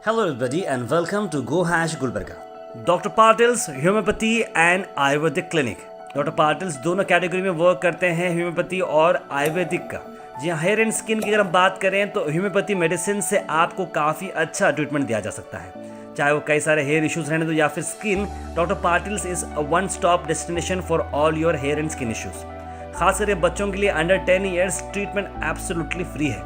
Hello everybody and welcome to Go Hash Gulbarga. Dr. Patil's Homeopathy and Ayurvedic Clinic. Doctor Patil's दोनों category में work करते हैं, homeopathy और आयुर्वेदिक का। जी हाँ, हेयर एंड स्किन की अगर हम बात करें तो होम्योपैथी मेडिसिन से आपको काफ़ी अच्छा ट्रीटमेंट दिया जा सकता है, चाहे वो कई सारे हेयर इश्यूज रहने दो या फिर skin. Doctor Patil's is a one stop destination for all your hair and skin issues. खास करके बच्चों के लिए under 10 years treatment absolutely free है,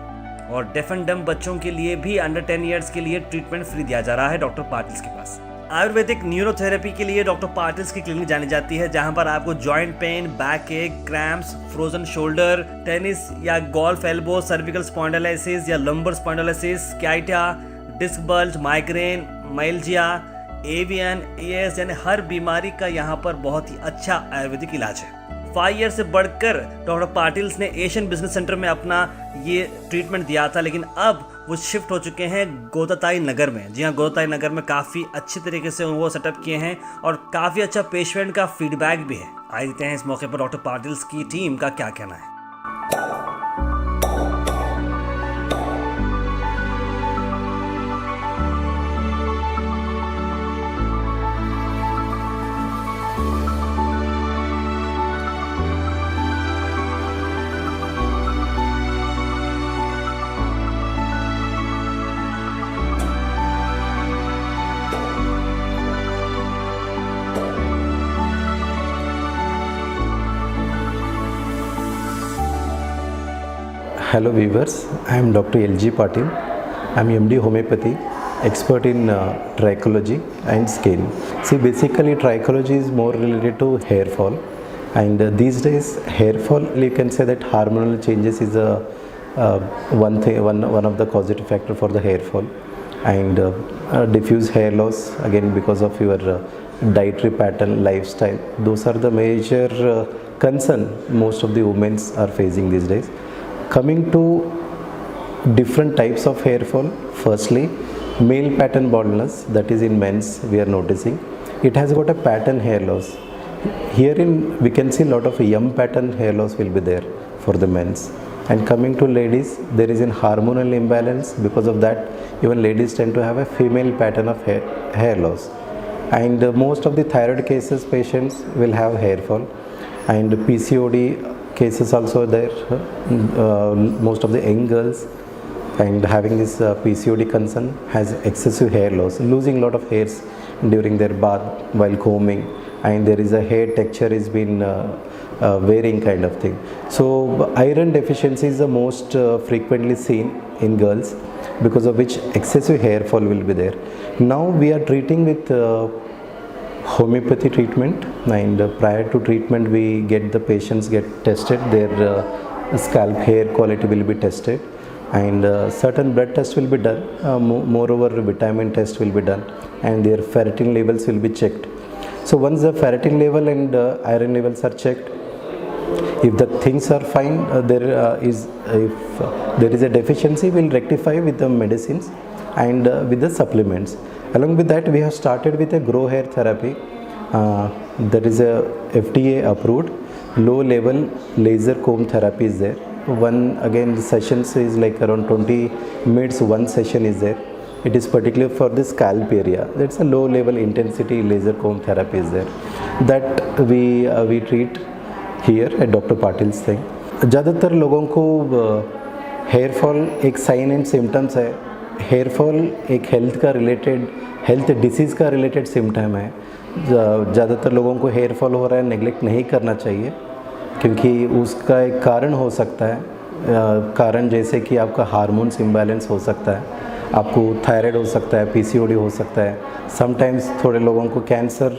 और डेफ एंड डम बच्चों के लिए भी अंडर 10 ईयर्स के लिए ट्रीटमेंट फ्री दिया जा रहा है डॉक्टर पाटिल्स के पास। आयुर्वेदिक न्यूरोथेरेपी के लिए डॉक्टर पाटिल्स की क्लिनिक जानी जाती है, जहां पर आपको joint pain, back ache, cramps, frozen shoulder, tennis या गोल्फ एल्बो, सर्विकल स्पॉन्डिलोसिस या लंबर स्पॉन्डिलोसिस, स्काइटा, डिस्क बल्ज, माइग्रेन, माइल्जिया, एवियन, एएस यानी हर बीमारी का यहाँ पर बहुत ही अच्छा आयुर्वेदिक इलाज है। 5 ईयर से बढ़कर डॉक्टर पाटिल्स ने एशियन बिजनेस सेंटर में अपना ये ट्रीटमेंट दिया था, लेकिन अब वो शिफ्ट हो चुके हैं गोताताई नगर में। जी हाँ, गोताताई नगर में काफ़ी अच्छी तरीके से वो सेटअप किए हैं और काफ़ी अच्छा पेशेंट का फीडबैक भी है। आइए देखते हैं इस मौके पर डॉक्टर पाटिल्स की टीम का क्या कहना है। Hello viewers, I am Dr. L.G. Patil. I am MD Homeopathy, expert in trichology and skin. See, basically trichology is more related to hair fall, and these days hair fall, you can say that hormonal changes is one of the causative factor for the hair fall, and diffuse hair loss again because of your dietary pattern, lifestyle. Those are the major concern most of the women are facing these days. Coming to different types of hair fall, firstly male pattern baldness, that is in men's we are noticing it has got a pattern hair loss. Herein we can see a lot of young pattern hair loss will be there for the men's. And coming to ladies, there is a hormonal imbalance, because of that even ladies tend to have a female pattern of hair loss. And most of the thyroid cases patients will have hair fall, and PCOD cases also there. Most of the young girls and having this PCOD concern has excessive hair loss, losing lot of hairs during their bath while combing, and there is a hair texture is been varying kind of thing. So iron deficiency is the most frequently seen in girls, because of which excessive hair fall will be there. Now we are treating with homeopathy treatment, and prior to treatment we get the patients get tested, their scalp hair quality will be tested, and certain blood tests will be done, moreover vitamin test will be done, and their ferritin levels will be checked. So once the ferritin level and iron levels are checked, if the things are fine, if there is a deficiency, we will rectify with the medicines and with the supplements. Along with that, we have started with a grow hair therapy. That is a FDA approved low level laser comb therapy is there. The sessions is like around 20 minutes, one session is there. It is particular for the scalp area. That's a low level intensity laser comb therapy is there, that we treat here at Dr. Patil's thing. ज़्यादातर लोगों को hair fall एक sign and symptoms है। Hair fall एक health disease का related symptom है। ज़्यादातर लोगों को हेयर फॉल हो रहा है, नेग्लेक्ट नहीं करना चाहिए, क्योंकि उसका एक कारण हो सकता है। कारण जैसे कि आपका हार्मोन्स इम्बैलेंस हो सकता है, आपको थायराइड हो सकता है, PCOD हो सकता है। समटाइम्स थोड़े लोगों को कैंसर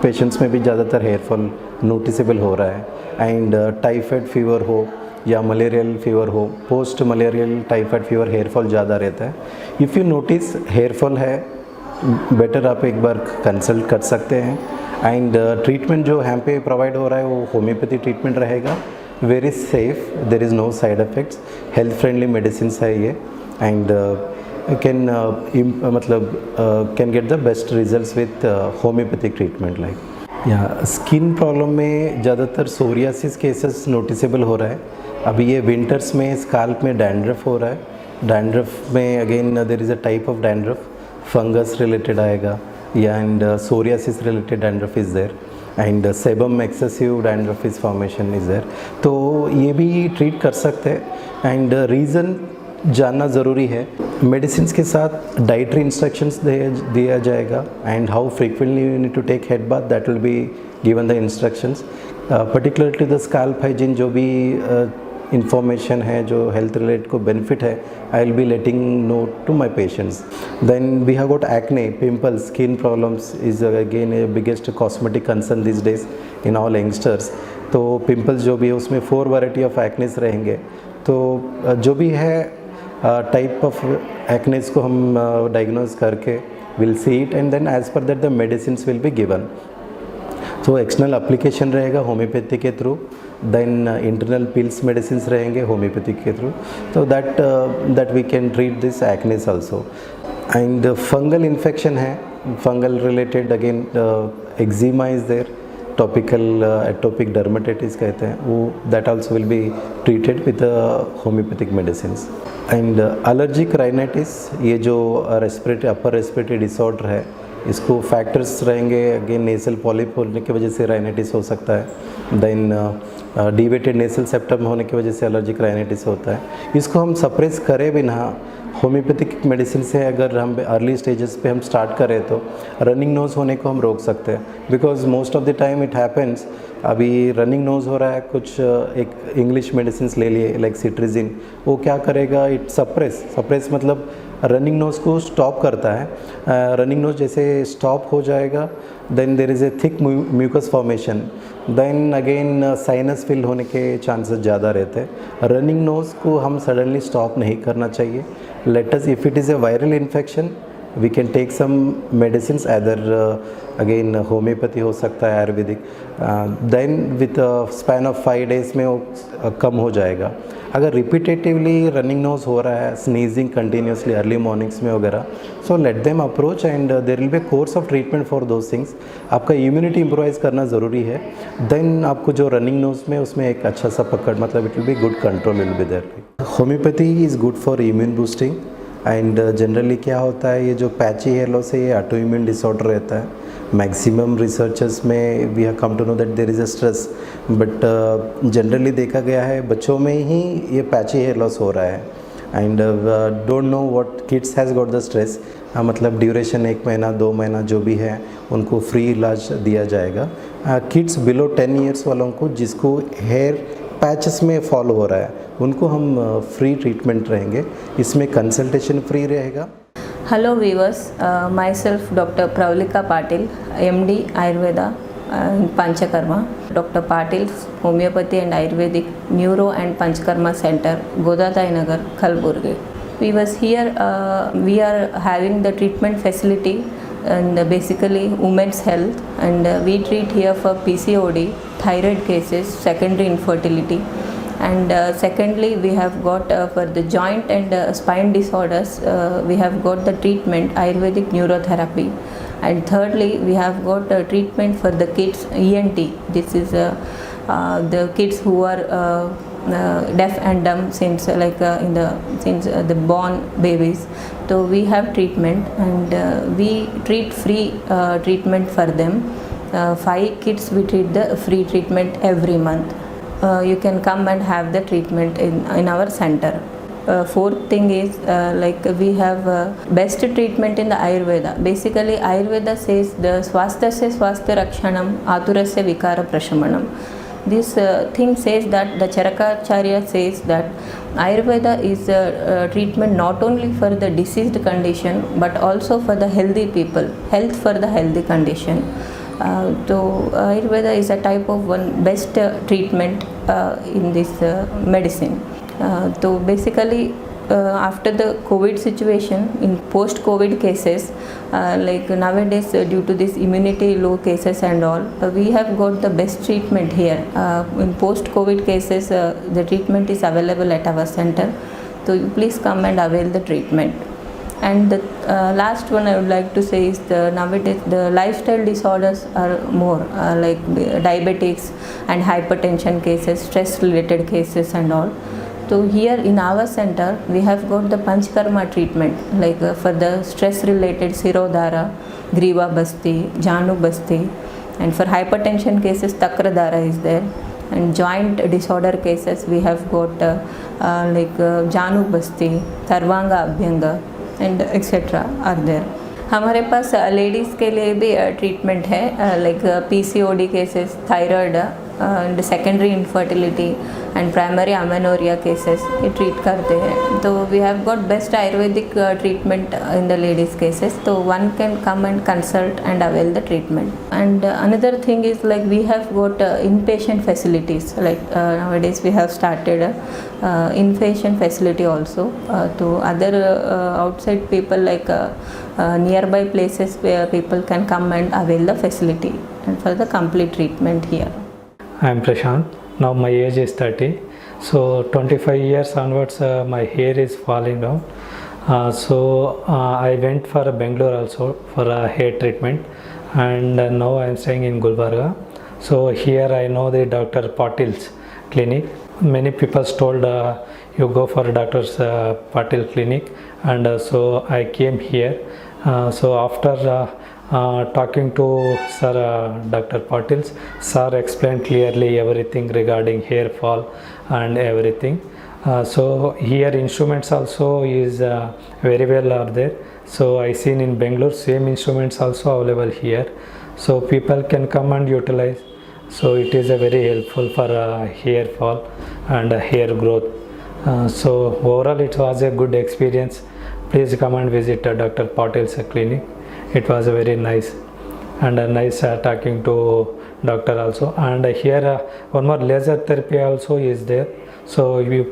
पेशेंट्स में भी ज़्यादातर हेयर फॉल नोटिसेबल हो रहा है। एंड टाइफाइड फीवर हो या मलेरियल फीवर हो, post malarial typhoid fever hair fall ज़्यादा रहता है। If you notice hair fall है, बेटर आप एक बार कंसल्ट कर सकते हैं। एंड ट्रीटमेंट जो यहाँ पे प्रोवाइड हो रहा है वो होम्योपैथी ट्रीटमेंट रहेगा, very safe, there is no side effects, health friendly medicine है ये, and can can get the best results with homeopathic treatment like. या स्किन प्रॉब्लम में ज़्यादातर सोरियासिस केसेस नोटिसेबल हो रहा है। अभी ये विंटर्स में स्काल्प में डैंड्रफ हो रहा है, डैंड्रफ में again there is a type of dandruff, fungus related आएगा, या and psoriasis related dandruff is there, and sebum excessive dandruff is formation is there. तो ये भी ट्रीट कर सकते हैं, एंड रीज़न जानना ज़रूरी है। मेडिसिन के साथ डाइटरी इंस्ट्रक्शंस दिया जाएगा, and how frequently you need to take head bath, that will be given the instructions. Particularly the scalp hygiene, जो भी इंफॉर्मेशन है जो हेल्थ रिलेटेड को बेनिफिट है, I will be letting know to my patients. Then we have got acne, pimples, skin problems is again a biggest cosmetic concern this days in all youngsters. तो pimples जो भी है उसमें 4 variety of एक्नेस रहेंगे। तो जो भी है टाइप ऑफ एक्नेस को हम डायग्नोज करके will see it, and then as per that the medicine will be given. तो एक्सटर्नल एप्लीकेशन रहेगा होम्योपैथी के through, then internal pills medicine रहेंगे होम्योपैथी के थ्रू, तो that we can treat this acnes also. And fungal infection है, fungal related again eczema is there, topical atopic dermatitis कहते हैं वो, that also will be treated with homeopathic medicine. And allergic rhinitis, ये जो respiratory upper respiratory disorder है, इसको factors रहेंगे, again नेसल polyp होने की वजह से राइनाइटिस हो सकता है, देन डिवेटेड नेसल सेप्टम होने की वजह से एलर्जिक राइनाइटिस होता है। इसको हम सप्रेस करें बिना होम्योपैथिक मेडिसिन से अगर हम अर्ली स्टेजेस पे हम स्टार्ट करें तो रनिंग नोज़ होने को हम रोक सकते हैं, because most of the time it happens. अभी रनिंग नोज़ हो रहा है, कुछ एक इंग्लिश मेडिसिन ले लिए लाइक सिट्रिजिन, वो क्या करेगा, इट सप्रेस मतलब रनिंग नोज़ को स्टॉप करता है। रनिंग नोज़ जैसे स्टॉप हो जाएगा, then there is a thick mucus formation, then again sinus fill होने के चांसेस ज़्यादा रहते हैं। रनिंग नोज़ को हम सडनली स्टॉप नहीं करना चाहिए। Let us, if it is a viral infection, we can take some medicines, either again homeopathy हो सकता है, Ayurvedic, then with span of 5 days में वो कम हो जाएगा। अगर रिपीटेटिवली रनिंग नोज हो रहा है, स्नीजिंग कंटिन्यूसली अर्ली मॉर्निंग्स में वगैरह, so let them approach and there will be course of treatment for those things. आपका इम्यूनिटी इम्प्रोवाइज करना ज़रूरी है, देन आपको जो रनिंग नोज में उसमें एक अच्छा सा पकड़, मतलब it will be good control will be there. Homeopathy is good for immune boosting, and generally क्या होता है, ये जो पैची हेयर लॉस है ये ऑटो इम्यून डिसऑर्डर रहता है। मैक्सिमम रिसर्चर्स में we have come to know that there is a stress, but generally देखा गया है बच्चों में ही ये पैची हेयर लॉस हो रहा है, and don't know what kids has got the stress. मतलब ड्यूरेशन 1 महीना 2 महीना जो भी है उनको फ्री इलाज दिया जाएगा। किड्स बिलो 10 years वालों को जिसको हेयर पैचेस में फॉल हो रहा है उनको हम फ्री ट्रीटमेंट रहेंगे, इसमें कंसल्टेशन फ्री रहेगा। Hello viewers, myself Dr. Pravalika Patil, MD Ayurveda in Panchakarma. Dr. Patil's Homeopathy and Ayurvedic Neuro and Panchakarma Center, Godadai Nagar, Kalburgi. We are having the treatment facility and basically women's health, and we treat here for PCOD, thyroid cases, secondary infertility. And secondly, we have got for the joint and spine disorders, we have got the treatment Ayurvedic neurotherapy. And thirdly, we have got treatment for the kids ENT. This is the kids who are deaf and dumb since the born babies. So we have treatment, and we treat free treatment for them. 5 kids we treat the free treatment every month. You can come and have the treatment in our center. Fourth thing is we have best treatment in the Ayurveda. Basically Ayurveda says the swasthasya swasthya rakshanam aturasya vikara prashamanam. This thing says that the Charakacharya says that Ayurveda is a treatment not only for the diseased condition but also for the healthy people, health for the healthy condition. So Ayurveda is a type of one best treatment in this medicine. So basically after the COVID situation, in post-COVID cases, like nowadays due to this immunity low cases and all, we have got the best treatment here. In post-COVID cases, the treatment is available at our center. So you please come and avail the treatment. And the last one I would like to say is nowadays the lifestyle disorders are more like diabetics and hypertension cases, stress related cases and all. So here in our center, we have got the Panchkarma treatment, like for the stress-related Sirodhara, Griva Basti, Janu Basti, and for hypertension cases, Takradhara is there. And joint disorder cases, we have got Janu Basti, Sarvanga Abhyanga, and etc. are there. हमारे पास ladies के लिए भी treatment है, like PCOD cases, thyroid and secondary infertility and primary amenorrhoea cases ये treat करते हैं. तो we have got best ayurvedic treatment in the ladies cases. तो one can come and consult and avail the treatment. And another thing is like we have got inpatient facilities, like nowadays we have started inpatient facility also to other outside people, like nearby places where people can come and avail the facility and for the complete treatment here. I am Prashant. Now my age is 30. So 25 years onwards my hair is falling down. I went for Bangalore also for a hair treatment, and now I am staying in Gulbarga. So here I know the Dr. Patil's clinic. Many people told you go for Dr. Patil clinic, and so I came here. So after talking to Sir Dr. Patil, Sir explained clearly everything regarding hair fall and everything. So here instruments also is very well are there. So I seen in Bangalore same instruments also available here. So people can come and utilize. So it is a very helpful for hair fall and hair growth. So overall it was a good experience. Please come and visit Dr. Patil's clinic. It was very nice, and nice talking to doctor also. And here one more laser therapy also is there. So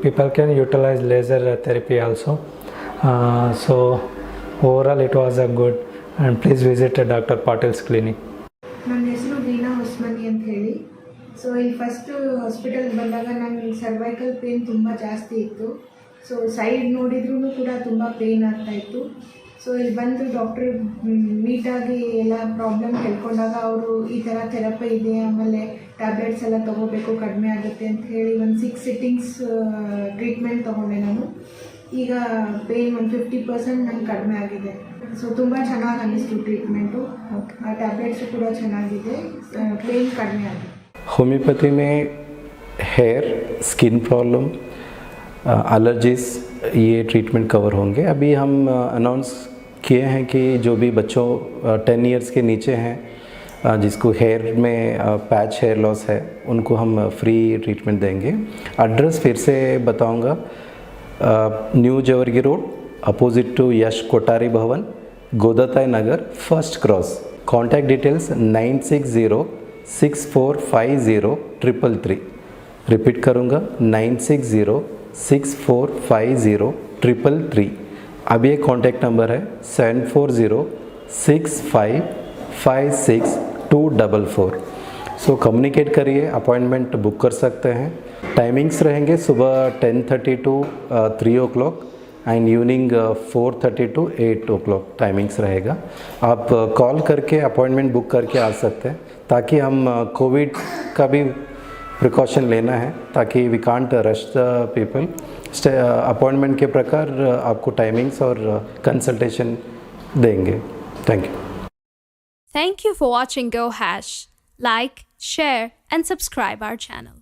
people can utilize laser therapy also. So overall it was a good, and please visit Dr. Patil's clinic. ನನ್ನ ಹೆಸರು ವೀಣಾ ಉಸ್ಮಾನಿ ಅಂತ ಹೇಳಿ. So ಇಲ್ಲಿ first ಹಾಸ್ಪಿಟಲ್ಗೆ ಬಂದಾಗ ನಂಗೆ cervical pain ತುಂಬ ಜಾಸ್ತಿ ಇತ್ತು. ಸೊ ಸೈಡ್ ನೋಡಿದ್ರೂ ಕೂಡ ತುಂಬ ಪೇಯ್ನ್ ಆಗ್ತಾಯಿತ್ತು. ಸೊ ಇಲ್ಲಿ ಬಂದು ಡಾಕ್ಟ್ರ್ ಮೀಟಾಗಿ ಎಲ್ಲ ಪ್ರಾಬ್ಲಮ್ ಹೇಳ್ಕೊಂಡಾಗ ಅವರು ಈ ಥರ ಥೆರಪಿ ಇದೆ, ಆಮೇಲೆ ಟ್ಯಾಬ್ಲೆಟ್ಸ್ ಎಲ್ಲ ತೊಗೋಬೇಕು ಕಡಿಮೆ ಆಗುತ್ತೆ ಅಂತ ಹೇಳಿ ಒಂದು 6 ಸಿಟ್ಟಿಂಗ್ಸ್ ಟ್ರೀಟ್ಮೆಂಟ್ ತೊಗೊಂಡೆ ನಾನು. ಈಗ ಪೇಯ್ನ್ ಒಂದು 50% ನಂಗೆ ಕಡಿಮೆ ಆಗಿದೆ. ಸೊ ತುಂಬ ಚೆನ್ನಾಗಿ ಅನ್ನಿಸ್ತು ಟ್ರೀಟ್ಮೆಂಟು. ಆ ಟ್ಯಾಬ್ಲೆಟ್ಸು ಕೂಡ ಚೆನ್ನಾಗಿದೆ, ಪೇಯ್ನ್ ಕಡಿಮೆ ಆಗಿದೆ. होम्योपैथी में हेयर, स्किन प्रॉब्लम, एलर्जीज, ये ट्रीटमेंट कवर होंगे. अभी हम अनाउंस किए हैं कि जो भी बच्चों 10 इयर्स के नीचे हैं जिसको हेयर में पैच हेयर लॉस है, उनको हम फ्री ट्रीटमेंट देंगे. एड्रेस फिर से बताऊंगा. New Jewargi road, opposite to Yash Kothari Bhavan, Godutai Nagar, first cross. Contact details 9606450333. Repeat करूँगा 9606450333. अब ये कॉन्टैक्ट नंबर है 7406556244. सो कम्युनिकेट करिए, अपॉइंटमेंट बुक कर सकते हैं. टाइमिंग्स रहेंगे सुबह 10:30 to 3 o'clock and evening 4:30 to 8 o'clock timings रहेगा. आप कॉल करके अपॉइंटमेंट बुक करके आ सकते हैं, ताकि हम कोविड का भी प्रिकॉशन लेना है, ताकि we can't rush the people. Appointment के प्रकार आपको टाइमिंग्स और कंसल्टेशन देंगे. Thank you. Thank you for watching Go Hash. Like, share, and subscribe our channel.